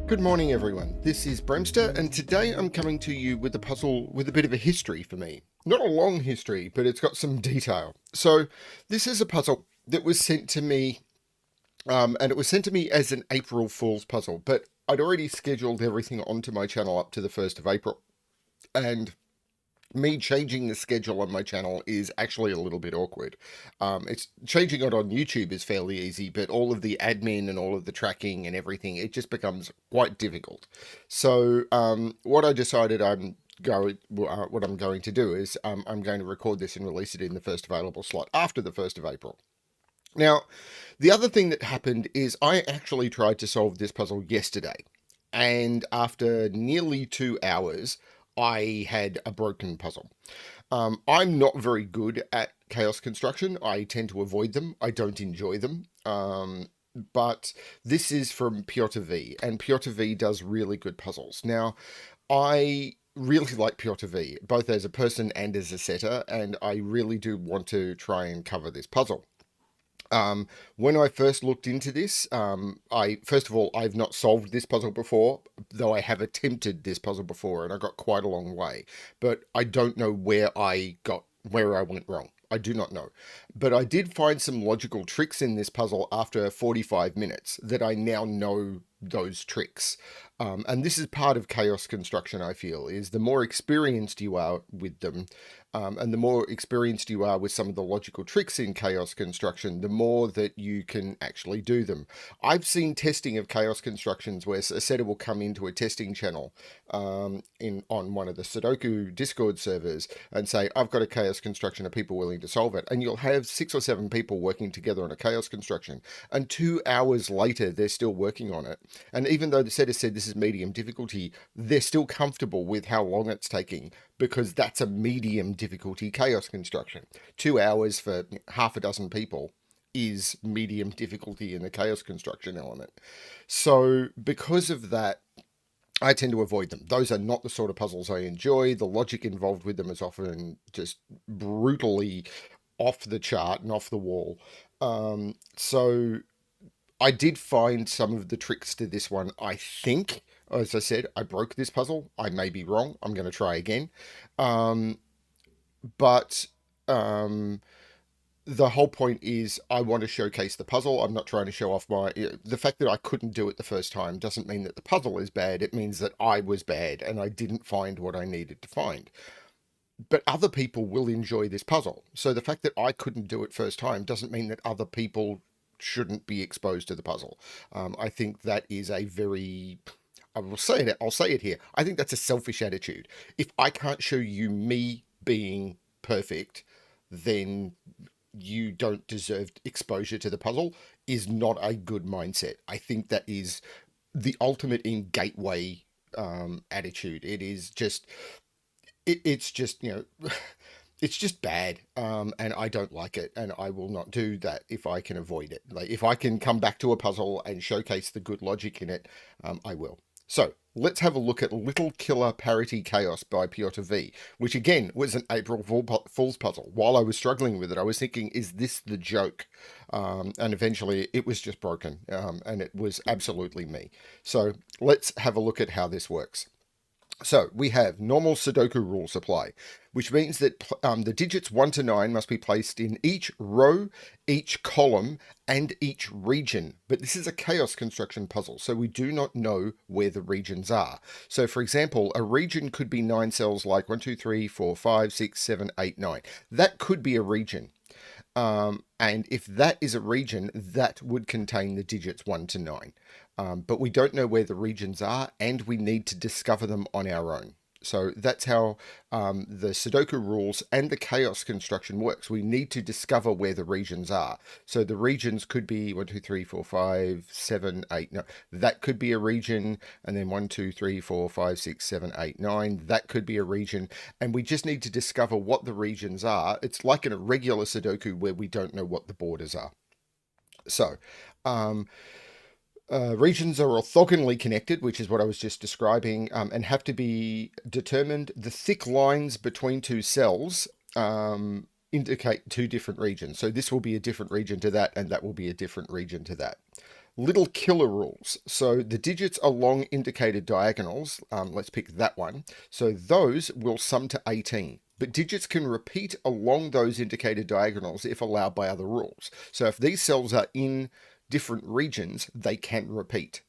Good morning, everyone. This is Bremster, and today I'm coming to you with a puzzle with a bit of a history for me. Not a long history, but it's got some detail. So, this is a puzzle that was sent to me, and it was sent to me as an April Fool's puzzle, but I'd already scheduled everything onto my channel up to the 1st of April, and me changing the schedule on my channel is actually a little bit awkward. It's changing it on YouTube is fairly easy, but all of the admin and all of the tracking and everything, it just becomes quite difficult. So what I decided what I'm going to do is I'm going to record this and release it in the first available slot after the 1st of April. Now, the other thing that happened is I actually tried to solve this puzzle yesterday. And after nearly 2 hours, I had a broken puzzle. I'm not very good at chaos construction. I tend to avoid them. I don't enjoy them. But this is from PjotrV, and PjotrV does really good puzzles. Now, I really like PjotrV, both as a person and as a setter, and I really do want to try and cover this puzzle. When I first looked into this, first of all, I've not solved this puzzle before, though I have attempted this puzzle before, and I got quite a long way. But I don't know where I went wrong. I do not know. But I did find some logical tricks in this puzzle after 45 minutes that I now know those tricks. And this is part of chaos construction, I feel, is the more experienced you are with them, and the more experienced you are with some of the logical tricks in chaos construction, the more that you can actually do them. I've seen testing of chaos constructions where a setter will come into a testing channel on one of the Sudoku Discord servers and say, I've got a chaos construction, are people willing to solve it? And you'll have 6 or 7 people working together on a chaos construction, and 2 hours later they're still working on it. And even though the setter said this is medium difficulty, they're still comfortable with how long it's taking, because that's a medium difficulty chaos construction. 2 hours for half a dozen people is medium difficulty in the chaos construction element. So because of that, I tend to avoid them. Those are not the sort of puzzles I enjoy. The logic involved with them is often just brutally off the chart and off the wall. So I did find some of the tricks to this one, I think. As I said, I broke this puzzle. I may be wrong. I'm going to try again. But the whole point is I want to showcase the puzzle. I'm not trying to show off the fact that I couldn't do it the first time doesn't mean that the puzzle is bad. It means that I was bad and I didn't find what I needed to find. But other people will enjoy this puzzle. So the fact that I couldn't do it first time doesn't mean that other people shouldn't be exposed to the puzzle. I think that is a very... I'll say it here. I think that's a selfish attitude. If I can't show you me being perfect, then you don't deserve exposure to the puzzle is not a good mindset. I think that is the ultimate in gateway attitude. It is just, it's just, it's just bad. And I don't like it. And I will not do that if I can avoid it. Like if I can come back to a puzzle and showcase the good logic in it, I will. So let's have a look at Little Killer Parity Chaos by PjotrV, which again was an April Fool's puzzle. While I was struggling with it, I was thinking, is this the joke? And eventually it was just broken, and it was absolutely me. So let's have a look at how this works. So we have normal Sudoku rule supply, which means that the digits 1 to 9 must be placed in each row, each column, and each region. But this is a chaos construction puzzle, so we do not know where the regions are. So for example, a region could be 9 cells like 1, 2, 3, 4, 5, 6, 7, 8, 9. That could be a region. And if that is a region, that would contain the digits 1 to 9. But we don't know where the regions are, and we need to discover them on our own. So that's how the Sudoku rules and the chaos construction works. We need to discover where the regions are. So the regions could be 1, 2, 3, 4, 5, 7, 8, 9. That could be a region. And then 1, 2, 3, 4, 5, 6, 7, 8, 9. That could be a region. And we just need to discover what the regions are. It's like in a regular Sudoku where we don't know what the borders are. So, regions are orthogonally connected, which is what I was just describing, and have to be determined. The thick lines between two cells indicate two different regions. So this will be a different region to that, and that will be a different region to that. little killer rules. So the digits along indicated diagonals, let's pick that one. So those will sum to 18. But digits can repeat along those indicated diagonals if allowed by other rules. So if these cells are in different regions, they can repeat.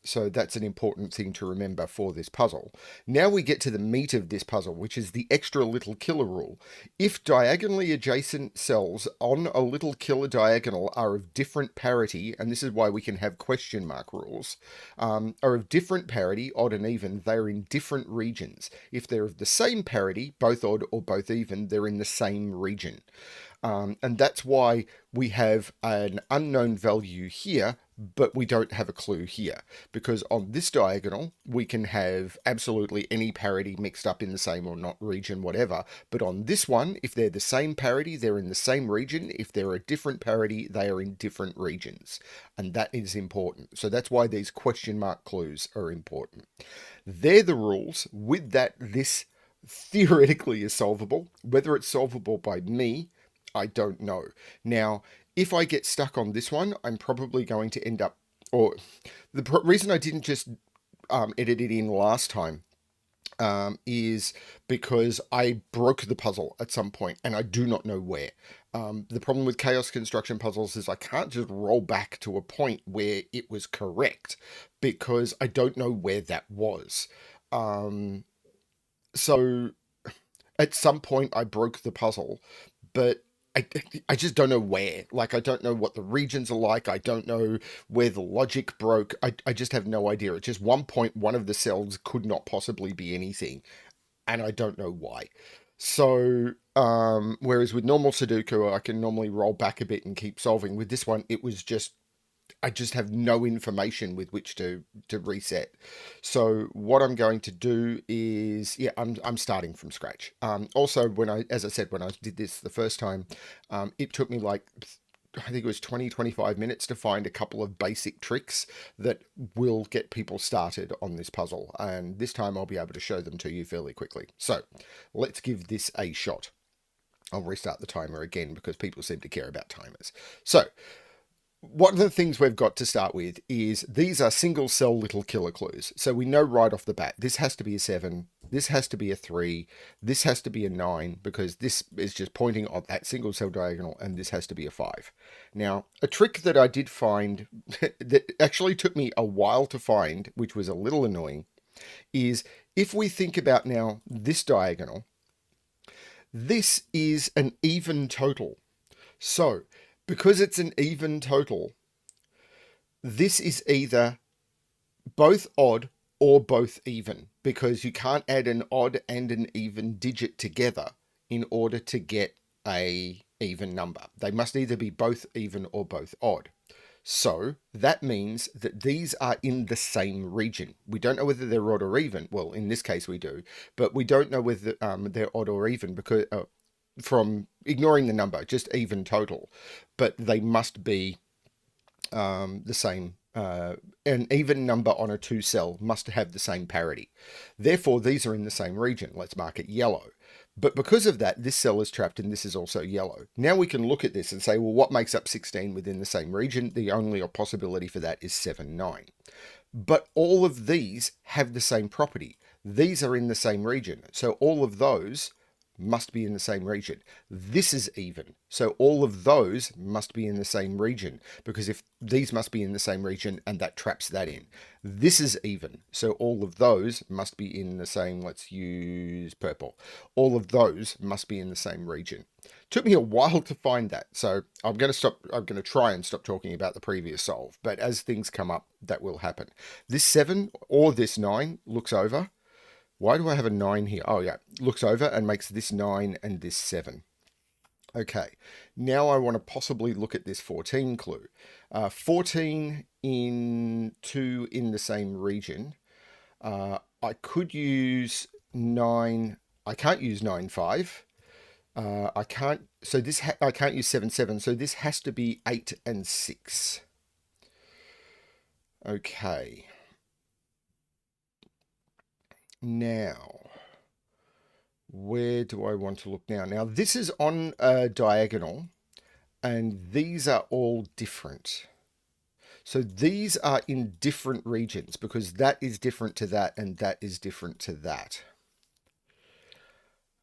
So that's an important thing to remember for this puzzle. Now we get to the meat of this puzzle, which is the extra little killer rule. If diagonally adjacent cells on a little killer diagonal are of different parity, and this is why we can have question mark rules, are of different parity, odd and even, they're in different regions. If they're of the same parity, both odd or both even, they're in the same region. And that's why we have an unknown value here, but we don't have a clue here. Because on this diagonal, we can have absolutely any parity mixed up in the same or not region, whatever. But on this one, if they're the same parity, they're in the same region. If they're a different parity, they are in different regions. And that is important. So that's why these question mark clues are important. They're the rules. With that, this theoretically is solvable. Whether it's solvable by me, I don't know. Now, if I get stuck on this one, I'm probably going to end up, or the reason I didn't just edit it in last time is because I broke the puzzle at some point and I do not know where. The problem with chaos construction puzzles is I can't just roll back to a point where it was correct because I don't know where that was. So at some point I broke the puzzle, but I, I just don't know where. Like, I don't know what the regions are like. I don't know where the logic broke. I just have no idea. At just one point, one of the cells could not possibly be anything, and I don't know why. So, whereas with normal Sudoku, I can normally roll back a bit and keep solving. With this one, it was just I just have no information with which to reset. So what I'm going to do is, yeah, I'm starting from scratch. Also, as I said, when I did this the first time, it took me like, I think it was 25 minutes to find a couple of basic tricks that will get people started on this puzzle. And this time I'll be able to show them to you fairly quickly. So let's give this a shot. I'll restart the timer again because people seem to care about timers. So one of the things we've got to start with is these are single cell little killer clues. So we know right off the bat, this has to be a 7, this has to be a 3, this has to be a 9, because this is just pointing on that single cell diagonal, and this has to be a 5. Now, a trick that I did find that actually took me a while to find, which was a little annoying, is if we think about now this diagonal, this is an even total. So because it's an even total, this is either both odd or both even, because you can't add an odd and an even digit together in order to get a even number. They must either be both even or both odd. So that means that these are in the same region. We don't know whether they're odd or even. Well, in this case we do, but we don't know whether they're odd or even because from ignoring the number, just even total. But they must be the same. An even number on a 2 cell must have the same parity. Therefore, these are in the same region. Let's mark it yellow. But because of that, this cell is trapped and this is also yellow. Now we can look at this and say, well, what makes up 16 within the same region? The only possibility for that is 7, 9. But all of these have the same property. These are in the same region. So all of those must be in the same region. This is even. So all of those must be in the same region, because if these must be in the same region, and that traps that in. This is even. So all of those must be in the same, let's use purple. All of those must be in the same region. Took me a while to find that. So I'm going to try and stop talking about the previous solve, but as things come up, that will happen. This 7 or this 9 looks over. Why do I have a 9 here? Oh, yeah. Looks over and makes this 9 and this 7. Okay. Now I want to possibly look at this 14 clue. 14 in 2 in the same region. I could use 9. I can't use 9, 5. I can't. So this I can't use 7, 7. So this has to be 8 and 6. Okay. Now, where do I want to look now? Now, this is on a diagonal, and these are all different. So these are in different regions because that is different to that and that is different to that.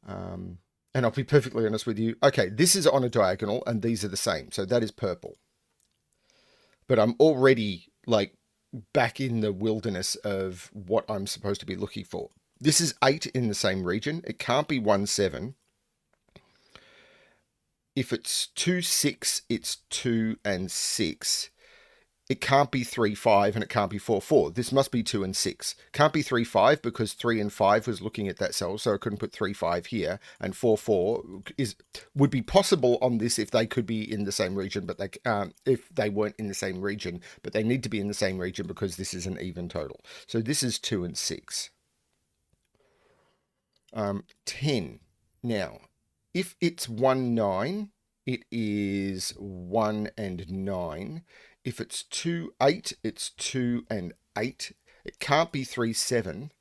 And I'll be perfectly honest with you. Okay, this is on a diagonal and these are the same. So that is purple. But I'm already like back in the wilderness of what I'm supposed to be looking for. This is 8 in the same region. It can't be 1, 7. If it's 2, 6, it's 2 and 6. It can't be 3, 5, and it can't be 4, 4. This must be 2 and 6. Can't be 3, 5 because 3 and 5 was looking at that cell, so I couldn't put 3, 5 here. And 4, 4 would be possible on this if they could be in the same region, but they if they weren't in the same region. But they need to be in the same region because this is an even total. So this is 2 and 6. 10. Now, if it's 1, 9, it is 1 and 9. If it's 2, 8, it's 2 and 8. It can't be 3, 7.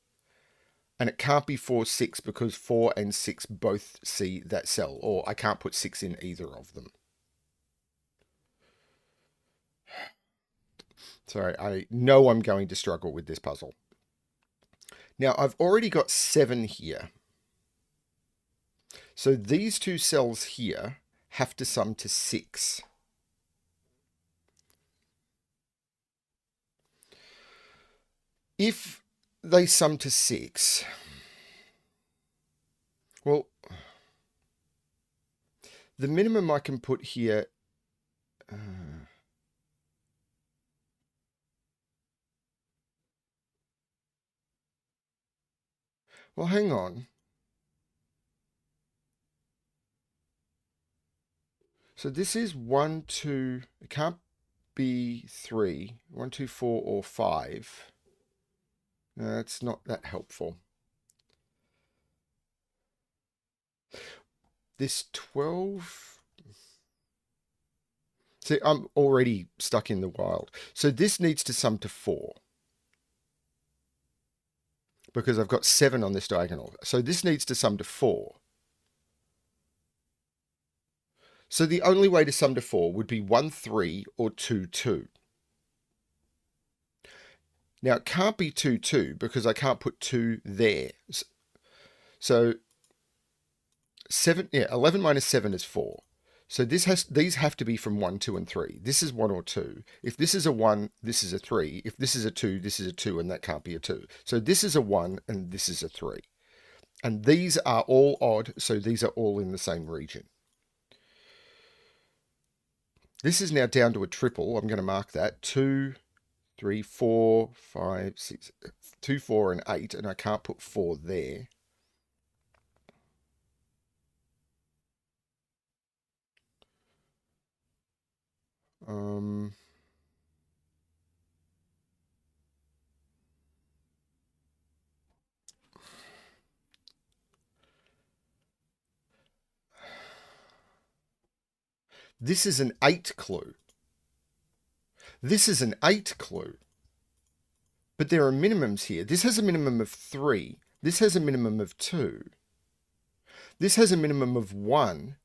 And it can't be 4, 6 because 4 and 6 both see that cell. Or I can't put 6 in either of them. Sorry, I know I'm going to struggle with this puzzle. Now, I've already got 7 here. So these two cells here have to sum to 6. If they sum to 6, well, the minimum I can put here... well, hang on. So this is 1, 2... It can't be 3. 1, 2, 4, or 5. No, that's not that helpful. This 12... See, I'm already stuck in the wild. So this needs to sum to 4. Because I've got 7 on this diagonal. So this needs to sum to 4. So the only way to sum to 4 would be 1, 3 or 2, 2. Now, it can't be 2, 2 because I can't put 2 there. So 11 minus 7 is 4. So these have to be from 1, 2, and 3. This is 1 or 2. If this is a 1, this is a 3. If this is a 2, this is a 2, and that can't be a 2. So this is a 1, and this is a 3. And these are all odd, so these are all in the same region. This is now down to a triple. I'm going to mark that. 2, 3, 4, 5, 6, 2, 4, and 8, and I can't put 4 there. This is an 8 clue. This is an 8 clue. But there are minimums here. This has a minimum of 3. This has a minimum of 2. This has a minimum of 1.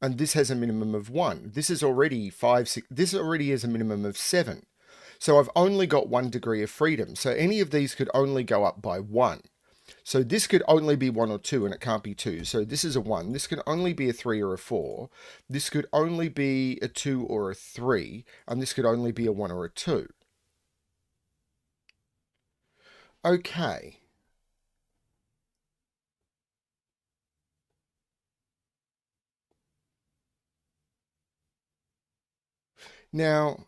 And this has a minimum of 1. This is already 5, 6. This already is a minimum of 7. So I've only got 1 degree of freedom. So any of these could only go up by 1. So this could only be 1 or 2, and it can't be 2. So this is a 1. This could only be a 3 or a 4. This could only be a 2 or a 3. And this could only be a 1 or a 2. Okay. Now,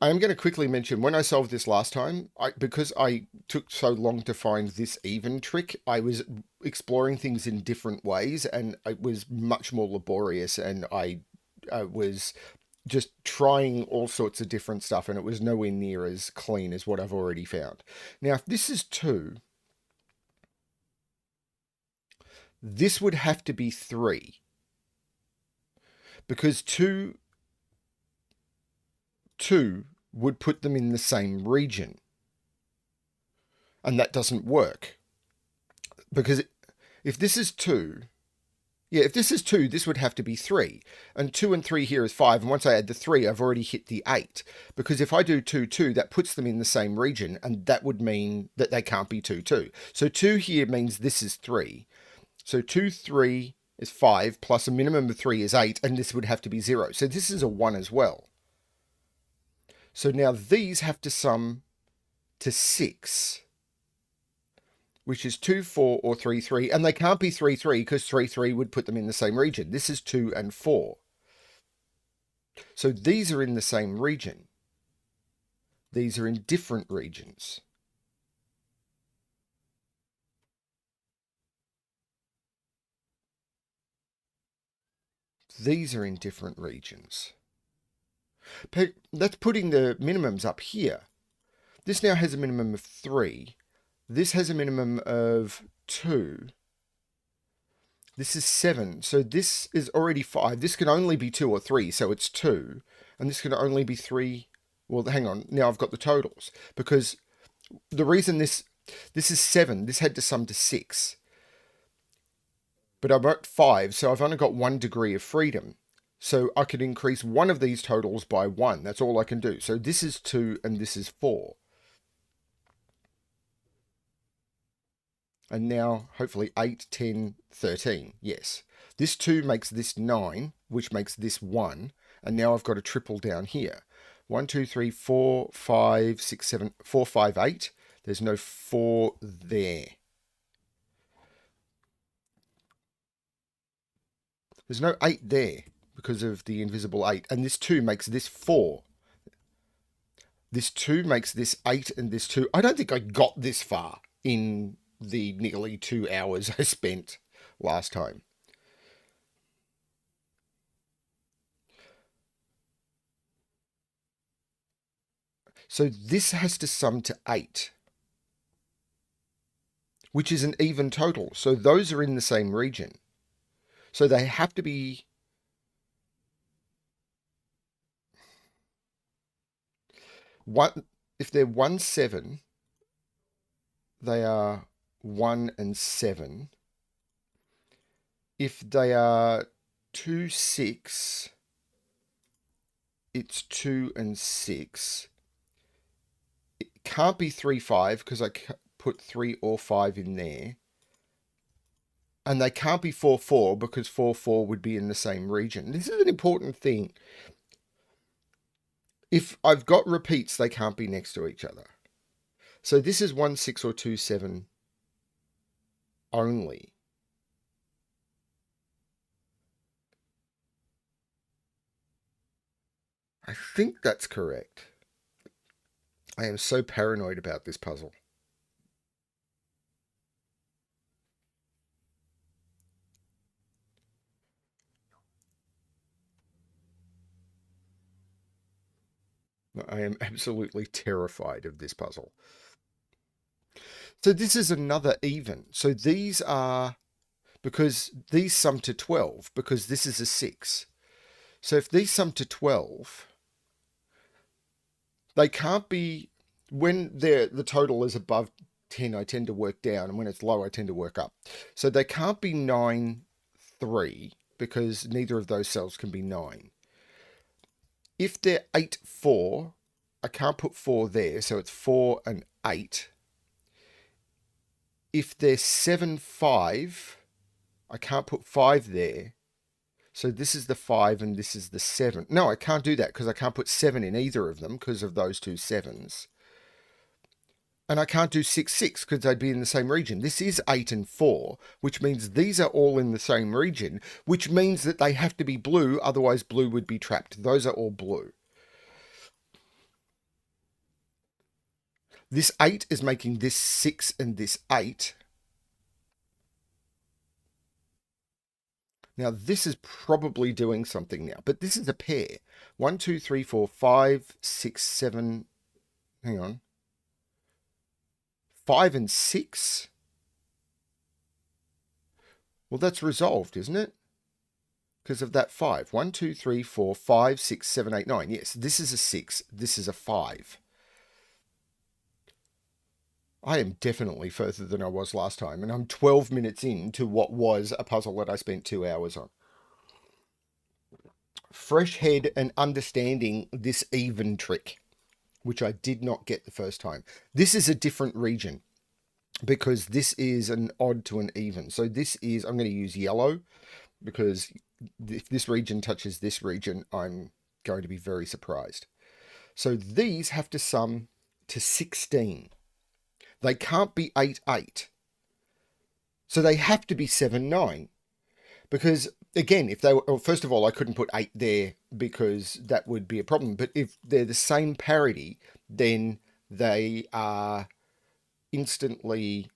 I am going to quickly mention, when I solved this last time, because I took so long to find this even trick, I was exploring things in different ways, and it was much more laborious, and I was just trying all sorts of different stuff, and it was nowhere near as clean as what I've already found. Now, if this is 2, this would have to be 3. Because 2 would put them in the same region. And that doesn't work. Because if this is 2, Yeah, if this is 2, this would have to be 3. And 2 and 3 here is 5. And once I add the 3, I've already hit the 8. Because if I do 2, 2, that puts them in the same region. And that would mean that they can't be 2, 2. So 2 here means this is 3. So 2, 3 is 5, plus a minimum of 3 is 8. And this would have to be 0. So this is a 1 as well. So now these have to sum to 6. Which is 2, 4, or 3, 3. And they can't be 3, 3 because 3, 3 would put them in the same region. This is 2 and 4. So these are in the same region. These are in different regions. These are in different regions. But that's putting the minimums up here. This now has a minimum of 3. This has a minimum of 2. This is 7. So this is already 5. This can only be 2 or 3, so it's 2. And this can only be 3. Well, hang on. Now I've got the totals. Because the reason this is 7. This had to sum to 6. But I'm at 5, so I've only got 1 degree of freedom. So I can increase one of these totals by 1. That's all I can do. So this is 2 and this is 4. And now, hopefully, 8, 10, 13. Yes. This 2 makes this 9, which makes this 1. And now I've got a triple down here. 1, 2, 3, 4, 5, 6, 7, 4, 5, 8. There's no 4 there. There's no 8 there because of the invisible 8. And this 2 makes this 4. This 2 makes this 8 and this 2. I don't think I got this far in the nearly 2 hours I spent last time. So this has to sum to 8, which is an even total. So those are in the same region. So they have to be... If they're 1, 7, they are 1 and 7. If they are 2, 6, it's 2 and 6. It can't be 3, 5 because I put 3 or 5 in there. And they can't be 4, 4 because 4, 4 would be in the same region. This is an important thing. If I've got repeats, they can't be next to each other. So this is 1, 6 or 2, 7 only. I think that's correct. I am so paranoid about this puzzle. I am absolutely terrified of this puzzle. So this is another even. So these are, because these sum to 12, because this is a 6. So if these sum to 12, they can't be, when the total is above 10, I tend to work down, and when it's low, I tend to work up. So they can't be 9, 3, because neither of those cells can be 9. If they're 8, 4, I can't put 4 there, so it's 4 and 8. If they're 7, 5, I can't put 5 there. So this is the 5 and this is the 7. No, I can't do that because I can't put 7 in either of them because of those two 7s. And I can't do 6, 6 because they'd be in the same region. This is 8 and 4, which means these are all in the same region, which means that they have to be blue, otherwise blue would be trapped. Those are all blue. This 8 is making this 6 and this 8. Now, this is probably doing something now, but this is a pair. 1, 2, 3, 4, 5, 6, 7. Hang on. 5 and 6? Well, that's resolved, isn't it? Because of that 5. 1, 2, 3, 4, 5, 6, 7, 8, 9. Yes, this is a 6. This is a 5. I am definitely further than I was last time, and I'm 12 minutes into what was a puzzle that I spent 2 hours on. Fresh head and understanding this even trick, which I did not get the first time. This is a different region because this is an odd to an even. So this is, I'm going to use yellow because if this region touches this region, I'm going to be very surprised. So these have to sum to 16. They can't be 8, 8. So they have to be 7, 9. Because again, if they were, well, first of all, I couldn't put 8 there because that would be a problem. But if they're the same parity, then they are instantly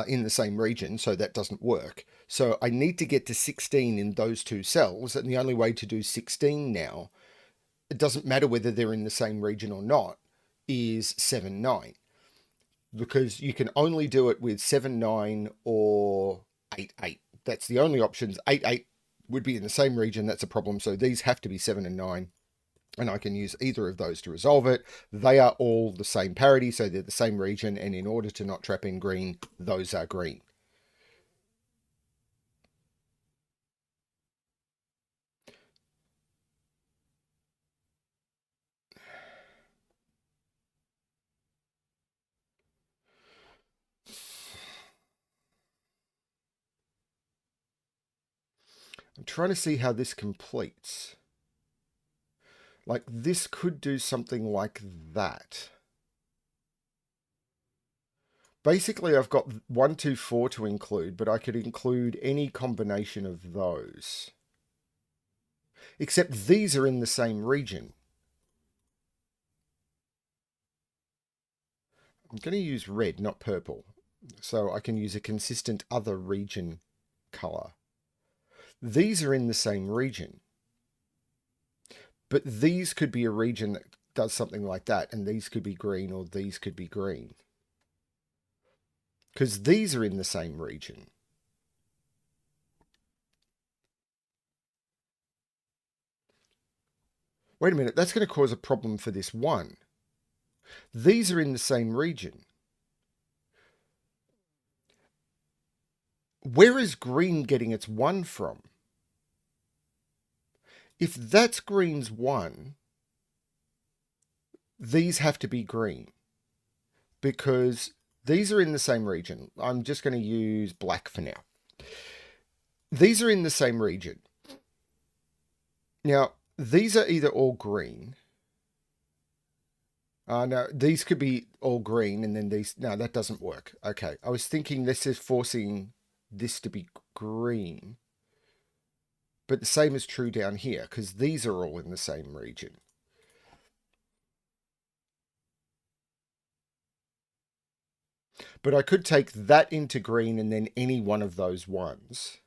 in the same region, so that doesn't work. So I need to get to 16 in those two cells, and the only way to do 16 now, it doesn't matter whether they're in the same region or not, is 7, 9. Because you can only do it with 7, 9 or 8, 8. That's the only options. 8, 8 would be in the same region. That's a problem. So these have to be 7 and 9. And I can use either of those to resolve it. They are all the same parity, so they're the same region. And in order to not trap in green, those are green. I'm trying to see how this completes. Like, this could do something like that. Basically, I've got 1, 2, 4 to include, but I could include any combination of those. Except these are in the same region. I'm going to use red, not purple. So I can use a consistent other region color. These are in the same region. But these could be a region that does something like that, and these could be green or these could be green. Because these are in the same region. Wait a minute, that's going to cause a problem for this one. These are in the same region. Where is green getting its 1 from? If that's green's 1, these have to be green. Because these are in the same region. I'm just going to use black for now. These are in the same region. Now, these are either all green. No, these could be all green, and then these... No, that doesn't work. Okay, I was thinking this is forcing this to be green. But the same is true down here, because these are all in the same region. But I could take that into green and then any one of those ones.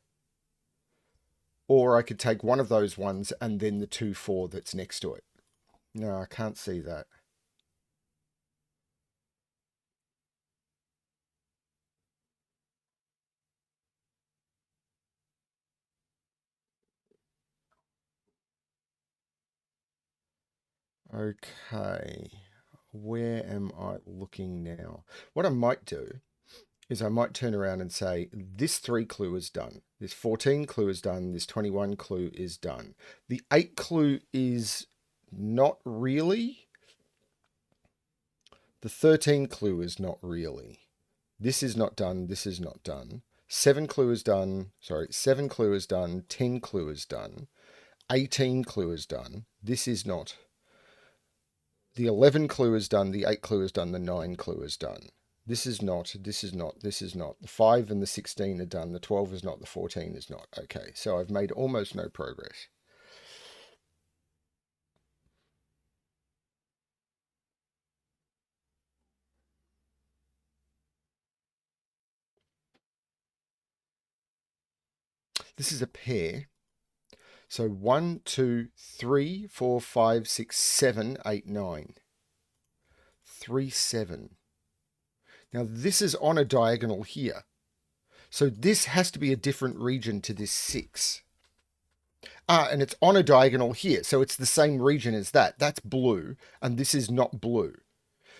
Or I could take one of those ones and then the 2, 4 that's next to it. No, I can't see that. Okay. Where am I looking now? What I might do is I might turn around and say, this 3 clue is done. This 14 clue is done. This 21 clue is done. The 8 clue is not really. The 13 clue is not really. This is not done. This is not done. 7 clue is done. Sorry, 7 clue is done. 10 clue is done. 18 clue is done. This is not. The 11 clue is done. The 8 clue is done. The 9 clue is done. This is not. This is not. This is not. The 5 and the 16 are done. The 12 is not. The 14 is not. Okay, so I've made almost no progress. This is a pair. So 1, 2, 3, 4, 5, 6, 7, 8, 9. 3, 7. Now this is on a diagonal here. So this has to be a different region to this 6. And it's on a diagonal here. So it's the same region as that. That's blue, and this is not blue.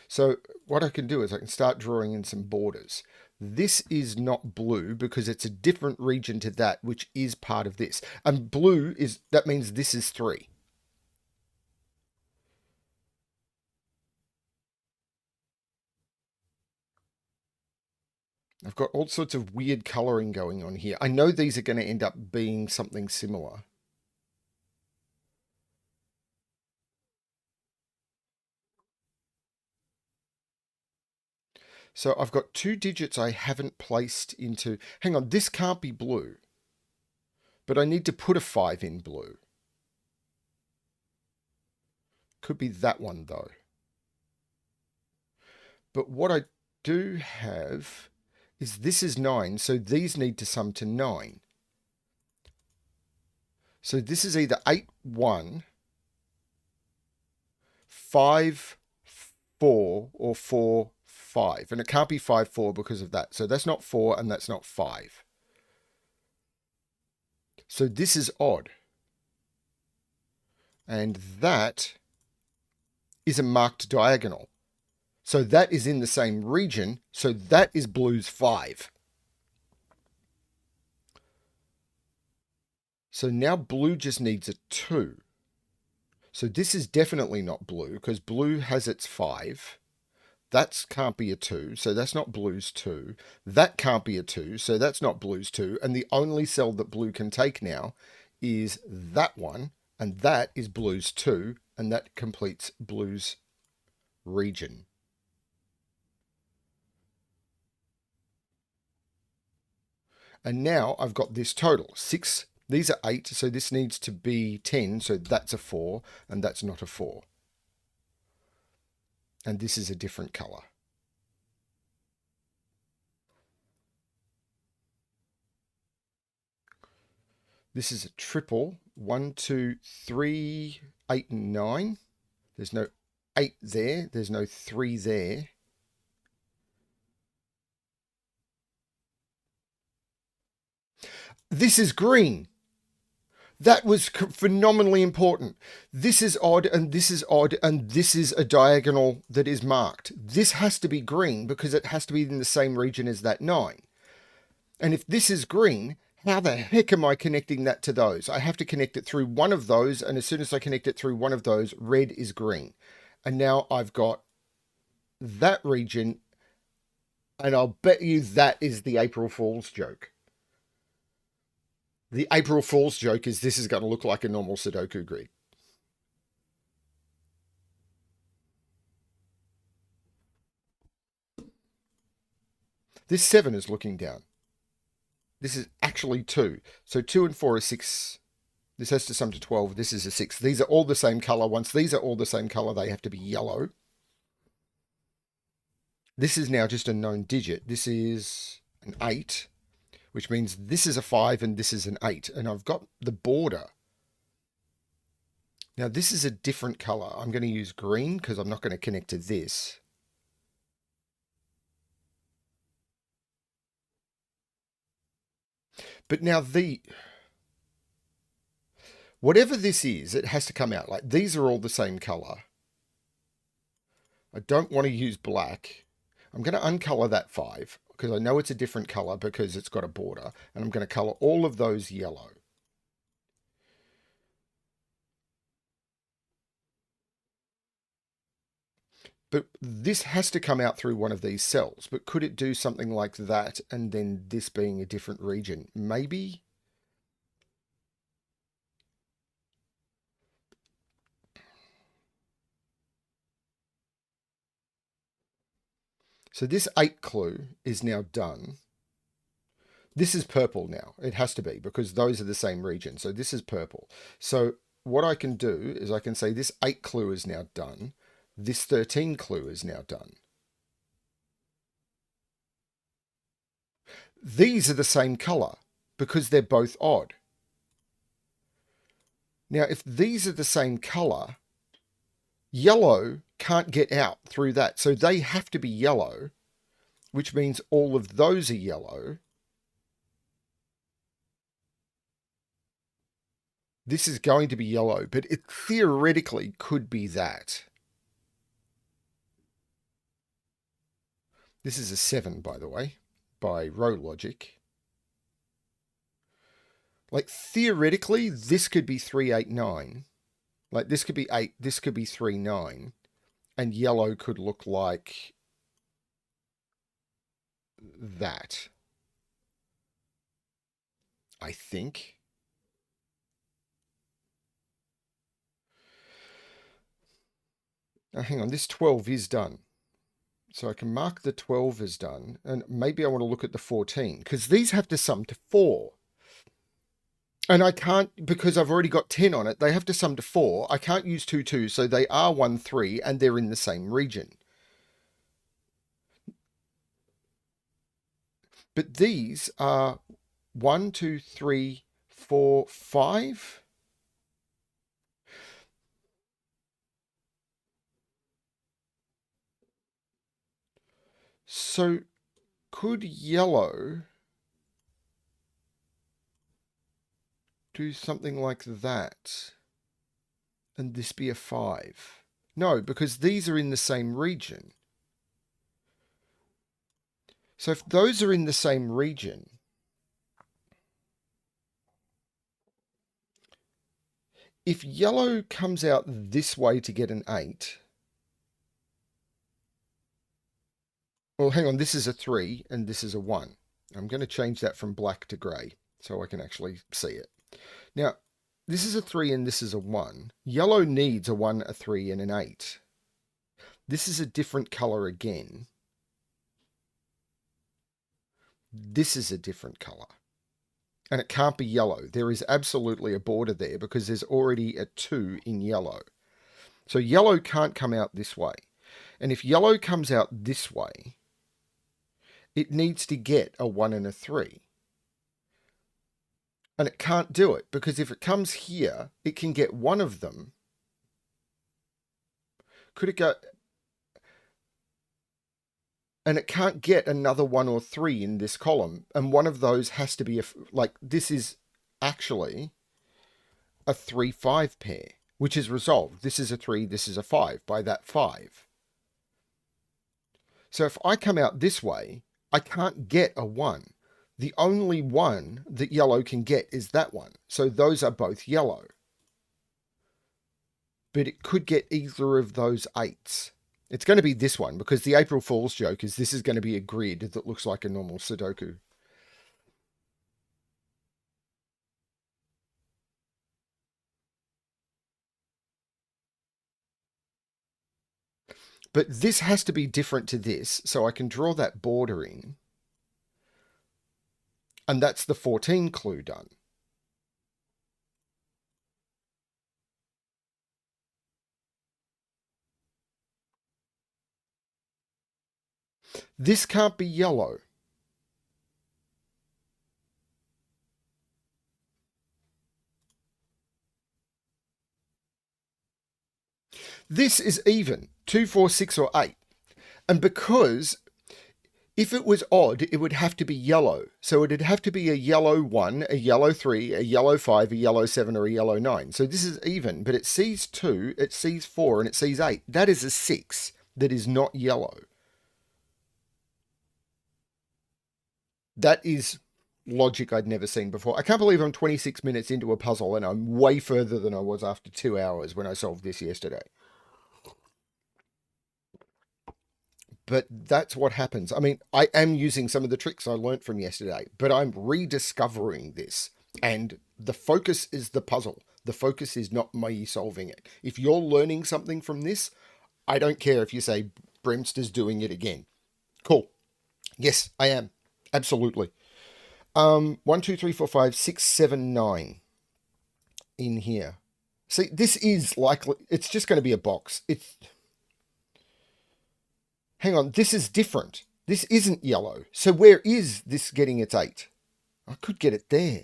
So what I can do is I can start drawing in some borders. This is not blue because it's a different region to that, which is part of this. And blue is, that means this is 3. I've got all sorts of weird coloring going on here. I know these are going to end up being something similar. So I've got 2 digits I haven't placed into... Hang on, this can't be blue. But I need to put a 5 in blue. Could be that one, though. But what I do have is this is 9, so these need to sum to 9. So this is either 8, 1, 5, 4, or 4, 5. And it can't be 5, 4 because of that. So that's not 4 and that's not 5. So this is odd. And that is a marked diagonal. So that is in the same region. So that is blue's 5. So now blue just needs a 2. So this is definitely not blue because blue has its 5. That can't be a 2, so that's not blue's 2. That can't be a 2, so that's not blue's 2. And the only cell that blue can take now is that one, and that is blue's 2, and that completes blue's region. And now I've got this total. 6, these are 8, so this needs to be 10, so that's a 4, and that's not a 4. And this is a different color. This is a triple. 1, 2, 3, 8, and 9. There's no 8 there. There's no 3 there. This is green. That was phenomenally important. This is odd, and this is odd, and this is a diagonal that is marked. This has to be green because it has to be in the same region as that 9. And if this is green, how the heck am I connecting that to those? I have to connect it through one of those, and as soon as I connect it through one of those, red is green. And now I've got that region, and I'll bet you that is the April Fool's joke. The April Fool's joke is this is going to look like a normal Sudoku grid. This 7 is looking down. This is actually 2. So 2 and 4 is 6. This has to sum to 12. This is a 6. These are all the same color. Once these are all the same color, they have to be yellow. This is now just a known digit. This is an 8, which means this is a 5 and this is an 8. And I've got the border. Now this is a different color. I'm going to use green because I'm not going to connect to this. But now whatever this is, it has to come out. Like these are all the same color. I don't want to use black. I'm going to uncolor that 5 because I know it's a different color because it's got a border. And I'm going to color all of those yellow. But this has to come out through one of these cells. But could it do something like that and then this being a different region? Maybe? So this 8 clue is now done. This is purple now. It has to be because those are the same region. So this is purple. So what I can do is I can say this 8 clue is now done. This 13 clue is now done. These are the same color because they're both odd. Now, if these are the same color, yellow can't get out through that. So they have to be yellow, which means all of those are yellow. This is going to be yellow, but it theoretically could be that. This is a 7, by the way, by row logic. Like, theoretically, this could be 3, 8, 9. Like, this could be 8, this could be 3, 9. And yellow could look like that, I think. Now, hang on, this 12 is done. So I can mark the 12 as done, and maybe I want to look at the 14, because these have to sum to 4. And I can't, because I've already got 10 on it, they have to sum to 4. I can't use 2, 2, so they are 1, 3, and they're in the same region. But these are 1, 2, 3, 4, 5. So could yellow do something like that and this be a 5? No, because these are in the same region. So if those are in the same region, if yellow comes out this way to get an 8, well, hang on, this is a 3 and this is a 1. I'm going to change that from black to grey so I can actually see it. Now, this is a 3 and this is a 1. Yellow needs a 1, a 3, and an 8. This is a different colour again. This is a different colour. And it can't be yellow. There is absolutely a border there because there's already a 2 in yellow. So yellow can't come out this way. And if yellow comes out this way, it needs to get a 1 and a 3. And it can't do it because if it comes here, it can get one of them. Could it go... And it can't get another 1 or 3 in this column. And one of those has to be, like, this is actually a 3, 5 pair, which is resolved. This is a 3, this is a 5 by that 5. So if I come out this way, I can't get a 1. The only one that yellow can get is that one. So those are both yellow. But it could get either of those 8s. It's going to be this one because the April Fool's joke is this is going to be a grid that looks like a normal Sudoku. But this has to be different to this, so I can draw that border in. And that's the 14 clue done. This can't be yellow. This is even, 2, 4, 6, or 8. And because if it was odd, it would have to be yellow. So it'd have to be a yellow 1, a yellow 3, a yellow 5, a yellow 7, or a yellow 9. So this is even, but it sees 2, it sees 4, and it sees 8. That is a 6 that is not yellow. That is logic I'd never seen before. I can't believe I'm 26 minutes into a puzzle and I'm way further than I was after 2 hours when I solved this yesterday. But that's what happens. I mean, I am using some of the tricks I learnt from yesterday, but I'm rediscovering this. And the focus is the puzzle. The focus is not me solving it. If you're learning something from this, I don't care if you say Bremster's doing it again. Cool. Yes, I am. Absolutely. 1, 2, 3, 4, 5, 6, 7, 9 in here. See, this is likely, it's just going to be a box. Hang on, this is different. This isn't yellow. So where is this getting its 8? I could get it there.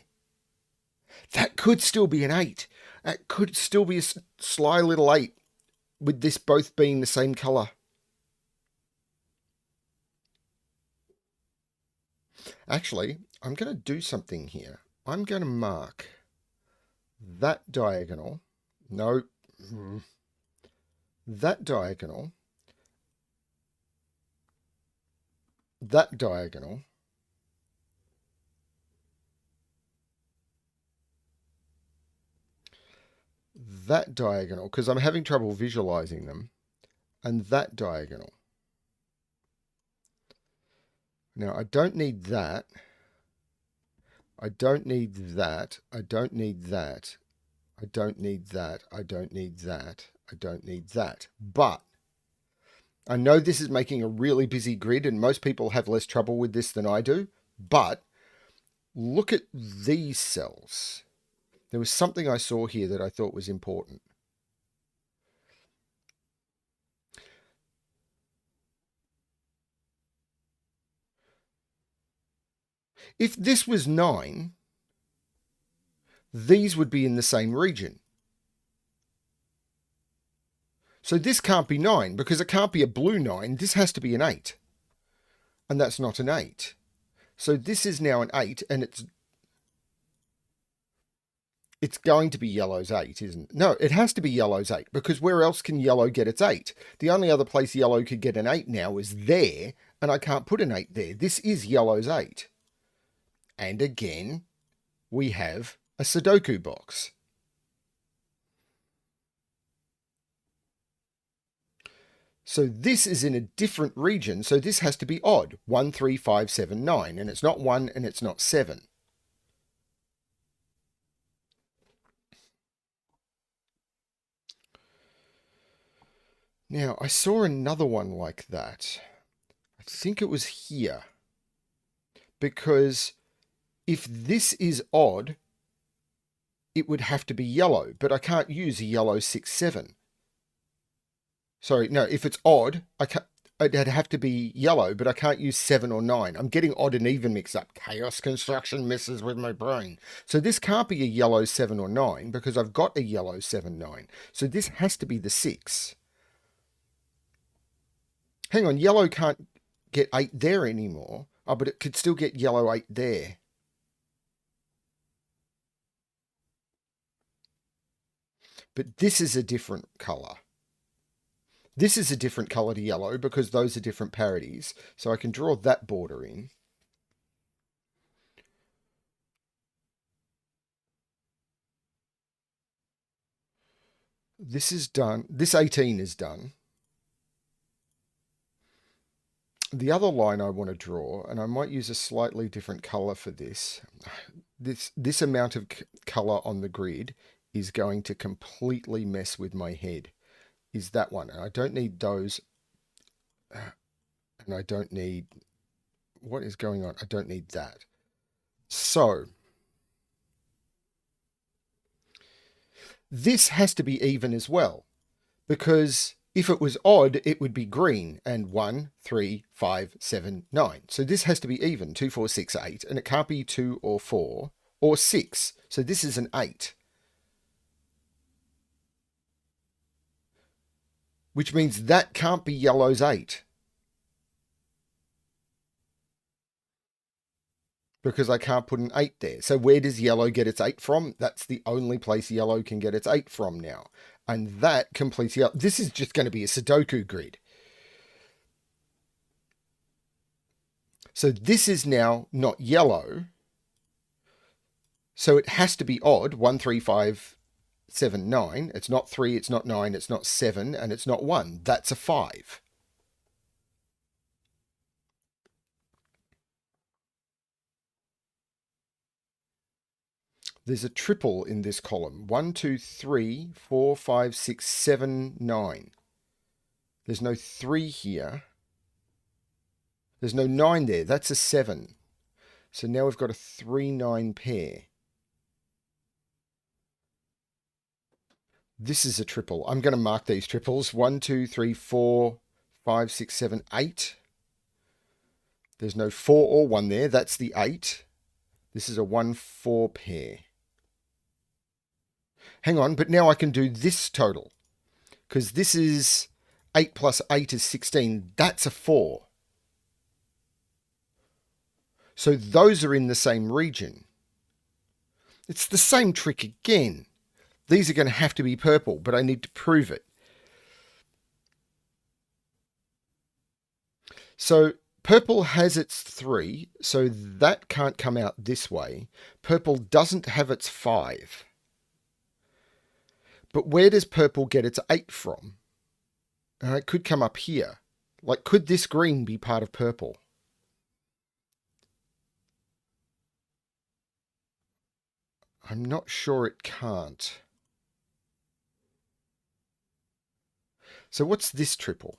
That could still be an 8. That could still be a sly little 8 with this both being the same colour. Actually, I'm going to do something here. I'm going to mark that diagonal. No. That diagonal. that diagonal, because I'm having trouble visualizing them, and that diagonal. Now, I don't need that. I don't need that. I don't need that. I don't need that. I don't need that. I don't need that. But I know this is making a really busy grid, and most people have less trouble with this than I do. But look at these cells. There was something I saw here that I thought was important. If this was 9, these would be in the same region. So this can't be 9 because it can't be a blue 9. This has to be an 8. And that's not an 8. So this is now an 8, and it's going to be yellow's 8, isn't it? No, it has to be yellow's 8, because where else can yellow get its 8? The only other place yellow could get an 8 now is there, and I can't put an 8 there. This is yellow's 8. And again, we have a Sudoku box. So this is in a different region, so this has to be odd. 1, 3, 5, 7, 9, and it's not 1 and it's not 7. Now, I saw another one like that. I think it was here. Because if this is odd, it would have to be yellow, but I can't use a yellow 6, 7. Sorry, no, if it's odd, it'd have to be yellow, but I can't use 7 or 9. I'm getting odd and even mixed up. Chaos construction messes with my brain. So this can't be a yellow 7 or 9 because I've got a yellow 7, 9. So this has to be the 6. Hang on, yellow can't get 8 there anymore. Oh, but it could still get yellow 8 there. But this is a different colour. This is a different colour to yellow because those are different parities. So I can draw that border in. This is done. This 18 is done. The other line I want to draw, and I might use a slightly different colour for this. This amount of colour on the grid is going to completely mess with my head. Is that one. And I don't need those. And I don't need... What is going on? I don't need that. So this has to be even as well, because if it was odd, it would be green, and 1, 3, 5, 7, 9. So this has to be even, 2, 4, 6, 8, and it can't be 2 or 4 or 6. So this is an 8. Which means that can't be yellow's 8. Because I can't put an 8 there. So where does yellow get its 8 from? That's the only place yellow can get its 8 from now. And that completes yellow. This is just going to be a Sudoku grid. So this is now not yellow. So it has to be odd. 1, 3, 5, 7, 9. It's not 3, it's not 9, it's not 7, and it's not 1. That's a 5. There's a triple in this column. 1, 2, 3, 4, 5, 6, 7, 9. There's no 3 here. There's no 9 there. That's a 7. So now we've got a 3, 9 pair. This is a triple. I'm going to mark these triples. 1, 2, 3, 4, 5, 6, 7, 8. There's no 4 or 1 there. That's the 8. This is a 1, 4 pair. Hang on, but now I can do this total. Because this is 8 plus 8 is 16. That's a 4. So those are in the same region. It's the same trick again. These are going to have to be purple, but I need to prove it. So Purple has its 3, so that can't come out this way. Purple doesn't have its 5. But where does purple get its 8 from? It could come up here. Like, could this green be part of purple? I'm not sure it can't. So what's this triple?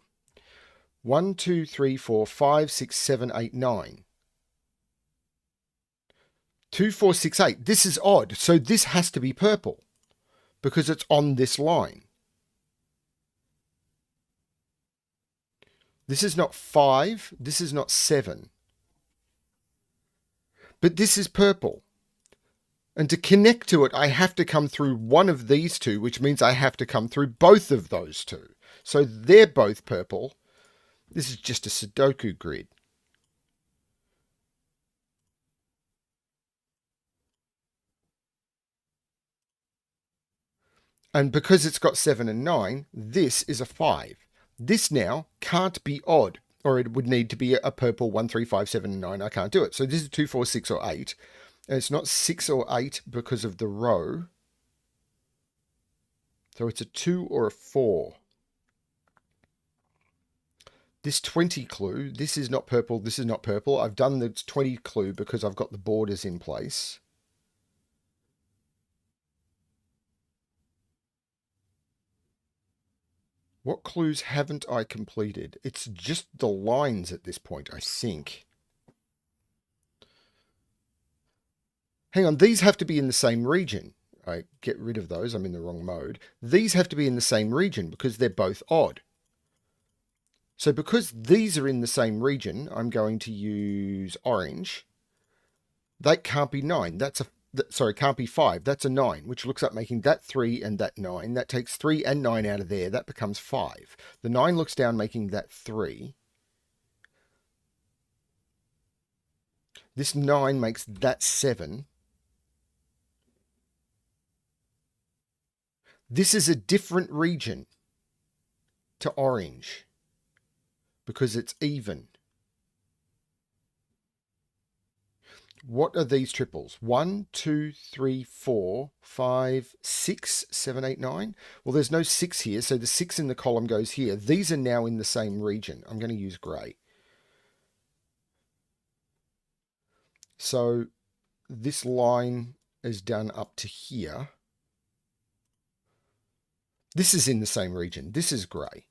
1, 2, 3, 4, 5, 6, 7, 8, 9. 2, 4, 6, 8. This is odd. So this has to be purple because it's on this line. This is not 5. This is not 7. But this is purple. And to connect to it, I have to come through one of these two, which means I have to come through both of those two. So they're both purple. This is just a Sudoku grid. And because it's got 7 and 9, this is a 5. This now can't be odd, or it would need to be a purple 1, 3, 5, 7, and 9. I can't do it. So this is 2, 4, 6, or 8. And it's not 6 or 8 because of the row. So it's a 2 or a 4. This 20 clue, this is not purple, this is not purple. I've done the 20 clue because I've got the borders in place. What clues haven't I completed? It's just the lines at this point, I think. Hang on, these have to be in the same region. I get rid of those, I'm in the wrong mode. These have to be in the same region because they're both odd. So because these are in the same region, I'm going to use orange. That can't be 9. Can't be 5. That's a 9, which looks like making that 3 and that 9. That takes 3 and 9 out of there. That becomes 5. The 9 looks down, making that 3. This 9 makes that 7. This is a different region to orange because it's even. What are these triples? 1, 2, 3, 4, 5, 6, 7, 8, 9. Well, there's no 6 here, so the 6 in the column goes here. These are now in the same region. I'm going to use grey. So this line is done up to here. This is in the same region. This is grey.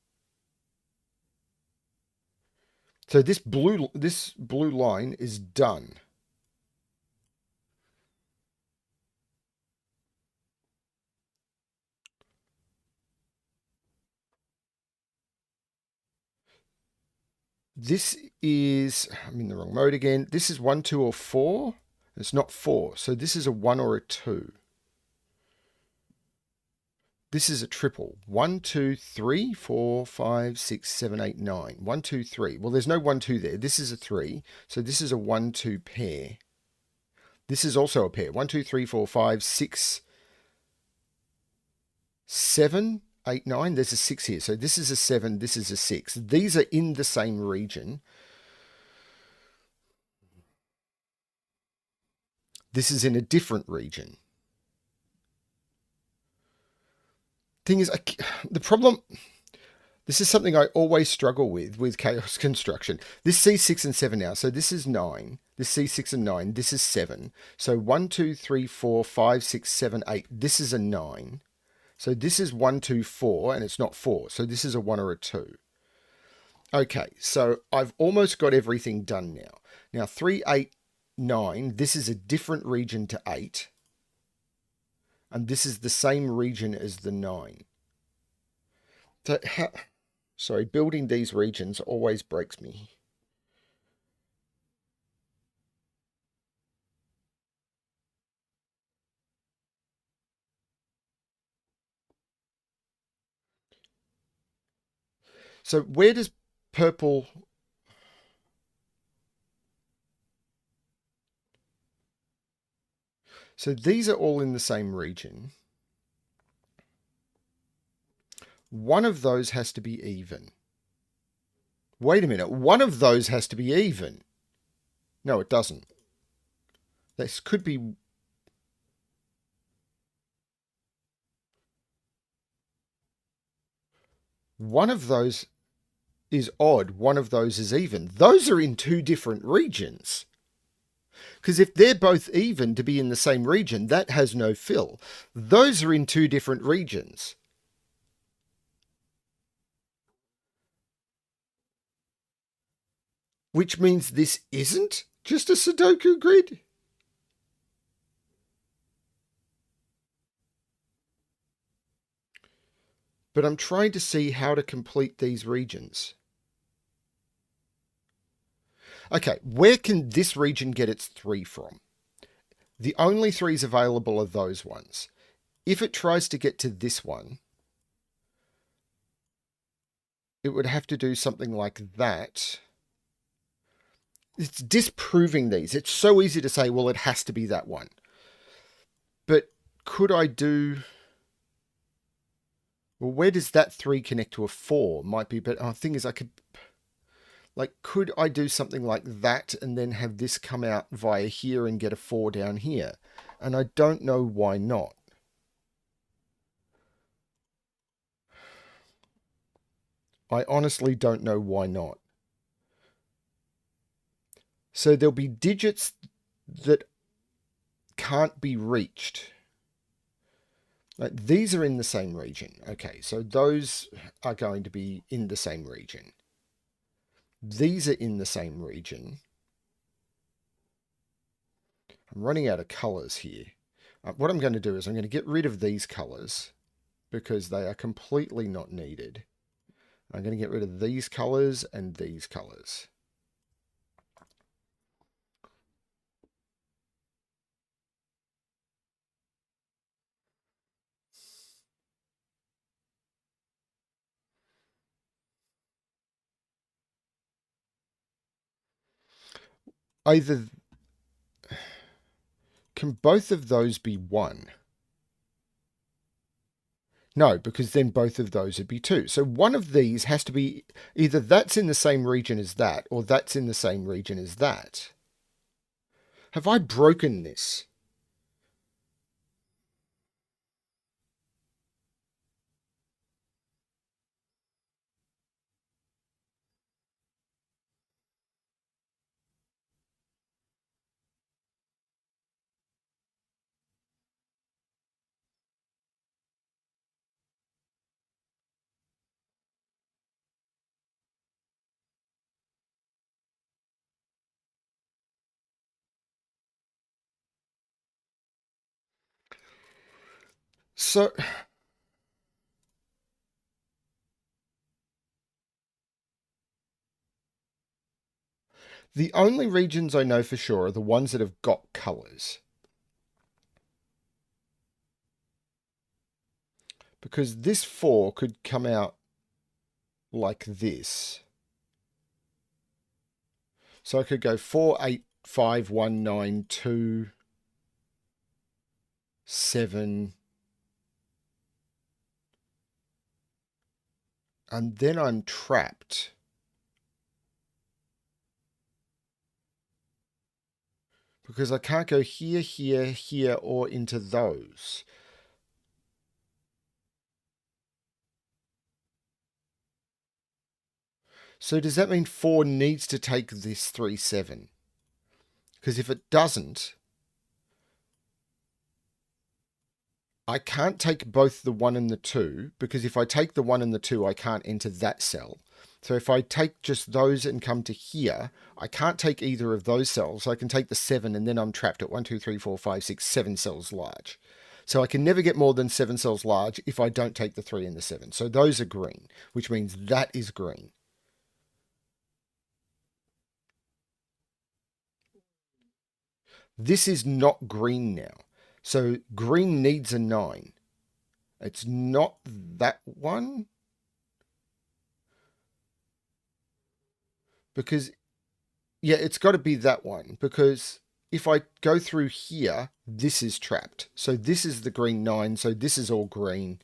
So this blue line is done. This is, I'm in the wrong mode again. This is 1, 2, or 4. It's not 4. So this is a 1 or a 2. This is a triple. 1, 2, 3, 4, 5, 6, 7, 8, 9. 1, 2, 3. Well, there's no 1, 2 there. This is a 3. So this is a 1, 2 pair. This is also a pair. 1, 2, 3, 4, 5, 6, 7, 8, 9. There's a 6 here. So this is a 7. This is a 6. These are in the same region. This is in a different region. Thing is, the problem, this is something I always struggle with chaos construction. This C6 and 7 now, so this is 9. This C6 and 9, this is 7. So 1, 2, 3, 4, 5, 6, 7, 8. This is a 9. So this is 1, 2, 4, and it's not 4. So this is a 1 or a 2. Okay, so I've almost got everything done now. Now 3, 8, 9, this is a different region to 8. And this is the same region as the 9. So, building these regions always breaks me. So where does purple... So these are all in the same region. One of those has to be even. Wait a minute. One of those has to be even. No, it doesn't. This could be... One of those is odd. One of those is even. Those are in two different regions. Because if they're both even to be in the same region, that has no fill. Those are in two different regions. Which means this isn't just a Sudoku grid? But I'm trying to see how to complete these regions. Okay, where can this region get its 3 from? The only 3s available are those ones. If it tries to get to this one, it would have to do something like that. It's disproving these. It's so easy to say, well, it has to be that one. But could I do... Well, where does that 3 connect to a 4? Might be, but the thing is I could... Like, could I do something like that and then have this come out via here and get a 4 down here? And I don't know why not. I honestly don't know why not. So there'll be digits that can't be reached. Like, these are in the same region. Okay, so those are going to be in the same region. These are in the same region. I'm running out of colours here. What I'm going to do is I'm going to get rid of these colours because they are completely not needed. I'm going to get rid of these colours and these colours. Either... Can both of those be 1? No, because then both of those would be 2. So one of these has to be either that's in the same region as that, or that's in the same region as that. Have I broken this? So... The only regions I know for sure are the ones that have got colours. Because this 4 could come out like this. So I could go 4, 8, 5, 1, 9, 2, 7. And then I'm trapped. Because I can't go here, here, here, or into those. So does that mean 4 needs to take this 3, 7? Because if it doesn't, I can't take both the 1 and the 2, because if I take the 1 and the 2, I can't enter that cell. So if I take just those and come to here, I can't take either of those cells. I can take the 7 and then I'm trapped at 1, 2, 3, 4, 5, 6, 7 cells large. So I can never get more than 7 cells large if I don't take the 3 and the 7. So those are green, which means that is green. This is not green now. So green needs a 9. It's not that one. Because, yeah, it's got to be that one. Because if I go through here, this is trapped. So this is the green 9. So this is all green.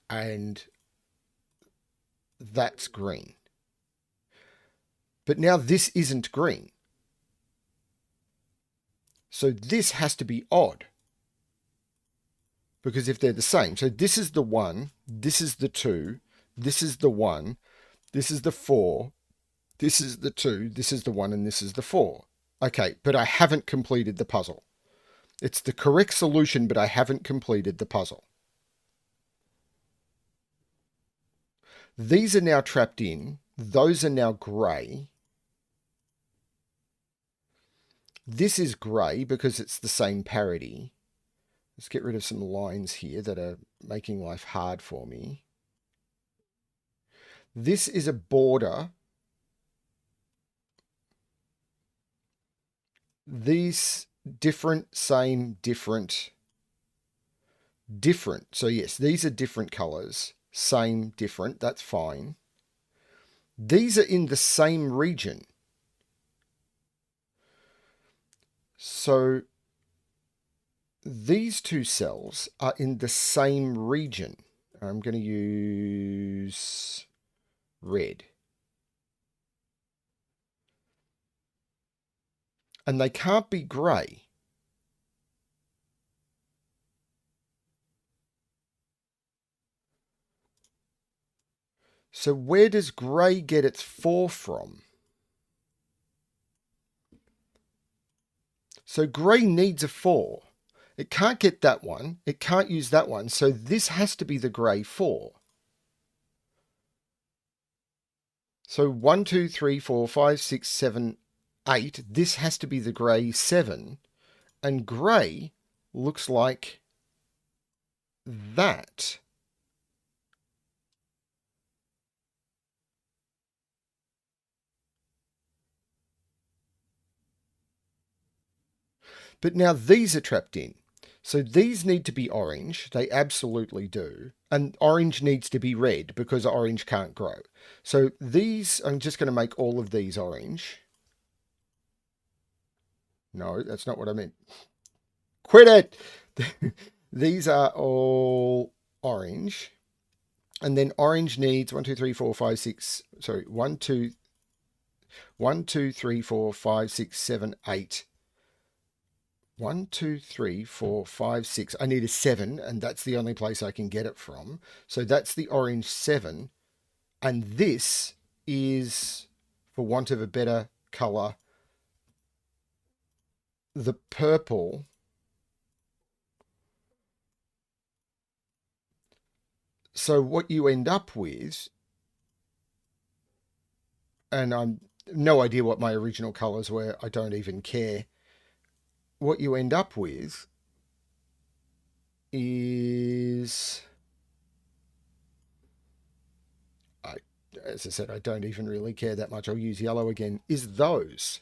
And that's green. But now this isn't green. So this has to be odd. Because if they're the same, so this is the 1, this is the 2, this is the 1, this is the 4, this is the 2, this is the 1, and this is the 4. Okay, but I haven't completed the puzzle. It's the correct solution, but I haven't completed the puzzle. These are now trapped in. Those are now grey. This is grey because it's the same parity. Let's get rid of some lines here that are making life hard for me. This is a border. These different, same, different, different. So yes, these are different colours. Same, different. That's fine. These are in the same region. So these two cells are in the same region. I'm going to use red. And they can't be grey. So where does grey get its 4 from? So grey needs a 4. It can't get that one. It can't use that one. So this has to be the grey 4. So 1, 2, 3, 4, 5, 6, 7, 8. This has to be the grey 7. And grey looks like that. But now these are trapped in. So these need to be orange. They absolutely do. And orange needs to be red because orange can't grow. So these, I'm just going to make all of these orange. No, that's not what I meant. Quit it! These are all orange. And then orange needs 1, 2, 3, 4, 5, 6. Sorry, 1, 2, 3, 4, 5, 6, 7, 8. 1, 2, 3, 4, 5, 6. I need a 7, and that's the only place I can get it from. So that's the orange 7. And this is, for want of a better colour, the purple. So what you end up with, and I'm no idea what my original colours were, I don't even care. What you end up with is, as I said, I don't even really care that much. I'll use yellow again, is those.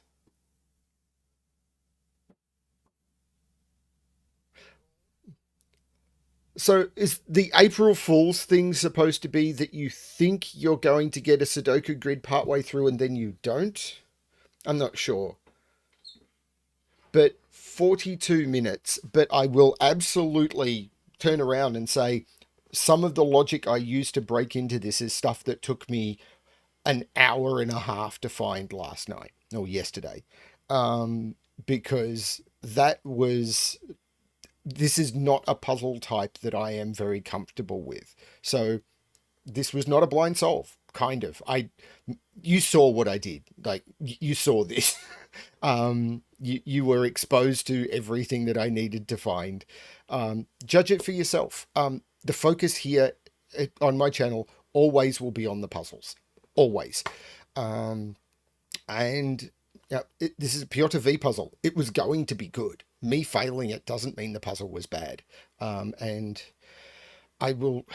So is the April Fool's thing supposed to be that you think you're going to get a Sudoku grid partway through and then you don't? I'm not sure. But 42 minutes, but I will absolutely turn around and say some of the logic I used to break into this is stuff that took me an hour and a half to find last night or yesterday. Because this is not a puzzle type that I am very comfortable with. So this was not a blind solve, kind of. You saw what I did. Like, you saw this. You were exposed to everything that I needed to find. Judge it for yourself. The focus here on my channel always will be on the puzzles. Always. And yeah, this is a PjotrV puzzle. It was going to be good. Me failing it doesn't mean the puzzle was bad. And I will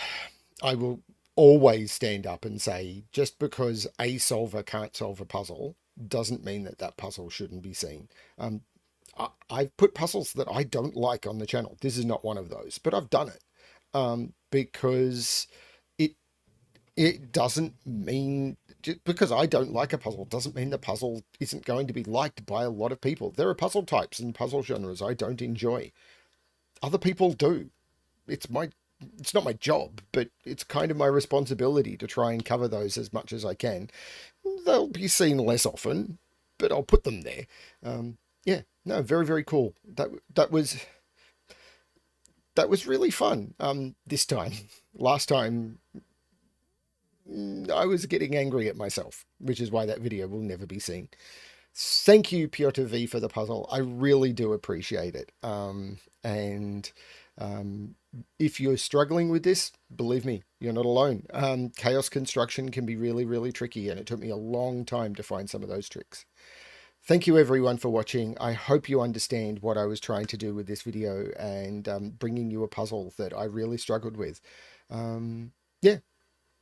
always stand up and say, just because a solver can't solve a puzzle doesn't mean that that puzzle shouldn't be seen. I've put puzzles that I don't like on the channel. This is not one of those, but I've done it because it doesn't mean, just because I don't like a puzzle doesn't mean the puzzle isn't going to be liked by a lot of people. There are puzzle types and puzzle genres I don't enjoy. Other people do. It's my it's not my job, but it's kind of my responsibility to try and cover those as much as I can. They'll be seen less often, but I'll put them there. Yeah, no, very, very cool. That was really fun. This time, last time I was getting angry at myself, which is why that video will never be seen. Thank you, PjotrV, for the puzzle. I really do appreciate it. And if you're struggling with this, believe me, you're not alone. Chaos construction can be really, really tricky, and it took me a long time to find some of those tricks. Thank you everyone for watching. I hope you understand what I was trying to do with this video and bringing you a puzzle that I really struggled with. Yeah,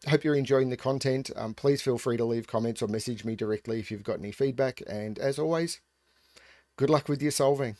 hope you're enjoying the content. Please feel free to leave comments or message me directly if you've got any feedback. And as always, good luck with your solving.